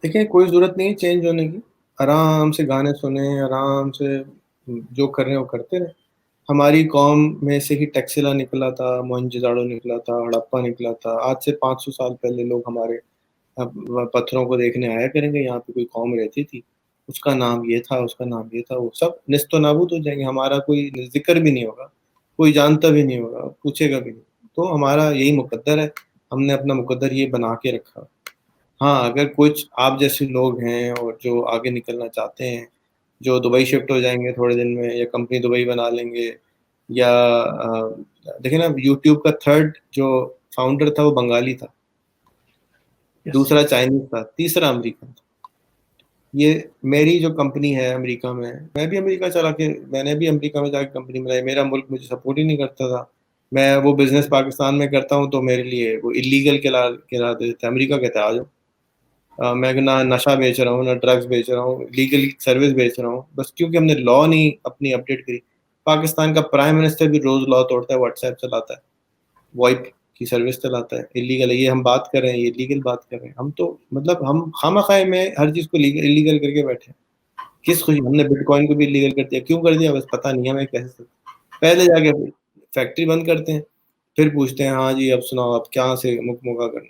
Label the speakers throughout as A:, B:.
A: دیکھیں کوئی ضرورت نہیں ہے چینج ہونے کی، آرام سے گانے سنیں، آرام سے جو کر رہے ہیں وہ کرتے رہیں۔ ہماری قوم میں سے ہی ٹیکسلا نکلا تھا، موہنجو داڑو نکلا تھا، ہڑپا نکلا تھا۔ آج سے 500 سال پہلے لوگ ہمارے پتھروں کو دیکھنے آیا کریں گے، یہاں پہ کوئی قوم رہتی تھی، اس کا نام یہ تھا، اس کا نام یہ تھا، وہ سب نیست و نابود ہو جائیں گے، ہمارا کوئی ذکر بھی نہیں ہوگا، کوئی جانتا بھی نہیں ہوگا، پوچھے گا بھی نہیں۔ تو ہمارا یہی مقدر ہے، ہم نے اپنا مقدر یہ بنا کے رکھا۔ ہاں اگر کچھ آپ جیسے لوگ ہیں اور جو آگے نکلنا چاہتے ہیں، جو دبئی شفٹ ہو جائیں گے تھوڑے دن میں، یا کمپنی دبئی بنا لیں گے، یا دیکھیں نا یوٹیوب کا تھرڈ جو فاؤنڈر تھا وہ بنگالی تھا، دوسرا چائنیز تھا، تیسرا امریکن تھا۔ یہ میری جو کمپنی ہے امریکہ میں بھی امریکہ چلا کے، میں نے بھی امریکہ میں جا کے کمپنی بنائی، میرا ملک مجھے سپورٹ ہی نہیں کرتا تھا، میں وہ بزنس پاکستان میں کرتا ہوں تو میرے لیے وہ اللیگل کہلا دیتے تھے، امریکہ کہتے آ جاؤ، میں نہ نشہ بیچ رہا ہوں، نہ ڈرگس بیچ رہا ہوں، لیگل سروس بیچ رہا ہوں، بس کیونکہ ہم نے لا نہیں اپنی اپڈیٹ کری۔ پاکستان کا پرائم منسٹر بھی روز لا توڑتا ہے، واٹس ایپ چلاتا ہے، وائپ کی سروس چلاتا ہے، اللیگل ہے۔ یہ ہم بات کر رہے ہیں، یہ لیگل بات کر رہے ہیں، ہم تو مطلب ہم خواہ میں ہر چیز کو اللیگل کر کے بیٹھے ہیں۔ کس خوشی ہم نے بٹ کوائن کو بھی اللیگل کر دیا، کیوں کر دیا بس پتہ نہیں ہمیں کیسے۔ پہلے جا کے فیکٹری بند کرتے ہیں، پھر پوچھتے ہیں ہاں جی اب سناؤ اب کہاں سے مکہ کرنا۔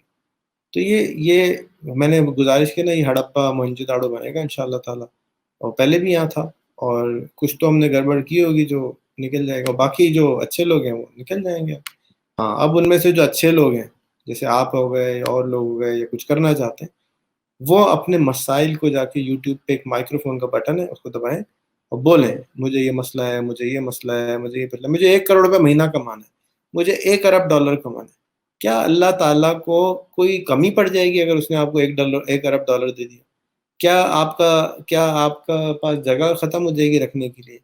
A: تو یہ میں نے گزارش کی نا، یہ ہڑپا موہنجو داڑو بنے گا انشاءاللہ تعالیٰ، اور پہلے بھی یہاں تھا، اور کچھ تو ہم نے گڑبڑ کی ہوگی جو نکل جائے گا، باقی جو اچھے لوگ ہیں وہ نکل جائیں گے۔ ہاں اب ان میں سے جو اچھے لوگ ہیں جیسے آپ ہو گئے، اور لوگ ہو گئے، یا کچھ کرنا چاہتے ہیں، وہ اپنے مسائل کو جا کے یوٹیوب پہ ایک مائکرو فون کا بٹن ہے اس کو دبائیں اور بولیں مجھے یہ مسئلہ ہے، مجھے یہ مسئلہ ہے، مجھے 1 کروڑ روپے مہینہ کمانا ہے، مجھے 1 ارب ڈالر کمانا ہے۔ کیا اللہ تعالیٰ کو کوئی کمی پڑ جائے گی اگر اس نے آپ کو 1 ارب ڈالر دے دیا؟ کیا آپ کا پاس جگہ ختم ہو جائے گی رکھنے کے لیے؟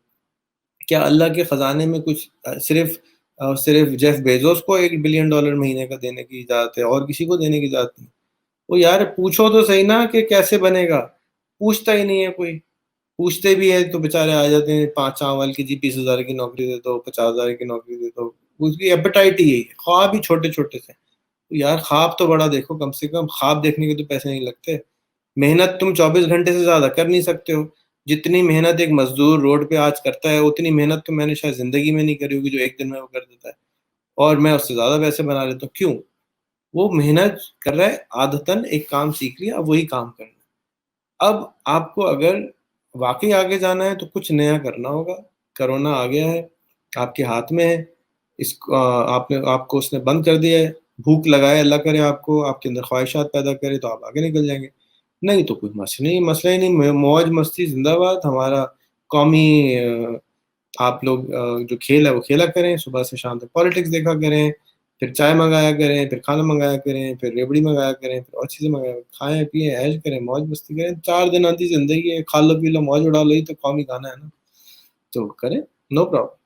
A: کیا اللہ کے خزانے میں کچھ صرف جیف بیزوس کو $1 بلین مہینے کا دینے کی اجازت ہے اور کسی کو دینے کی اجازت نہیں؟ وہ یار پوچھو تو صحیح نا کہ کیسے بنے گا، پوچھتا ہی نہیں ہے کوئی، پوچھتے بھی ہے تو بےچارے آ جاتے ہیں 5 سال کی، جی 20,000 کی نوکری دے دو، 50,000 کی نوکری دے دو، اس کی ایپیٹائٹ ہی یہی ہے، خواب ہی چھوٹے چھوٹے سے۔ یار خواب تو بڑا دیکھو، کم سے کم خواب دیکھنے کے تو پیسے نہیں لگتے۔ محنت تم 24 گھنٹے سے زیادہ کر نہیں سکتے ہو، جتنی محنت ایک مزدور روڈ پہ آج کرتا ہے اتنی محنت تو میں نے شاید زندگی میں نہیں کری ہوگی جو ایک دن میں وہ کر دیتا ہے، اور میں اس سے زیادہ پیسے بنا لیتا ہوں۔ کیوں؟ وہ محنت کر رہا ہے، عادتاً ایک کام سیکھ لیا، اب وہی کام کرنا ہے۔ اب آپ کو اگر واقعی آگے جانا ہے تو کچھ نیا کرنا ہوگا۔ کرونا آ گیا ہے، آپ کے ہاتھ میں ہے، آپ کو اس نے بند کر دیا ہے۔ بھوک لگائے اللہ کرے آپ کو، آپ کے اندر خواہشات پیدا کرے تو آپ آگے نکل جائیں گے، نہیں تو کوئی مسئلہ ہی نہیں، موج مستی زندہ باد۔ ہمارا قومی آپ لوگ جو کھیل ہے وہ کھیلا کریں، صبح سے شام تک پالیٹکس دیکھا کریں، پھر چائے منگایا کریں، پھر کھانا منگایا کریں، پھر ریبڑی منگایا کریں، پھر اور چیزیں منگایا کریں، کھائیں پیئیں عیش کریں، موج مستی کریں۔ 4 دن آتی زندگی ہے، کھا لو پی لو موج اڑا لو، ہی تو قومی گانا ہے نا، تو کریں، نو پرابلم۔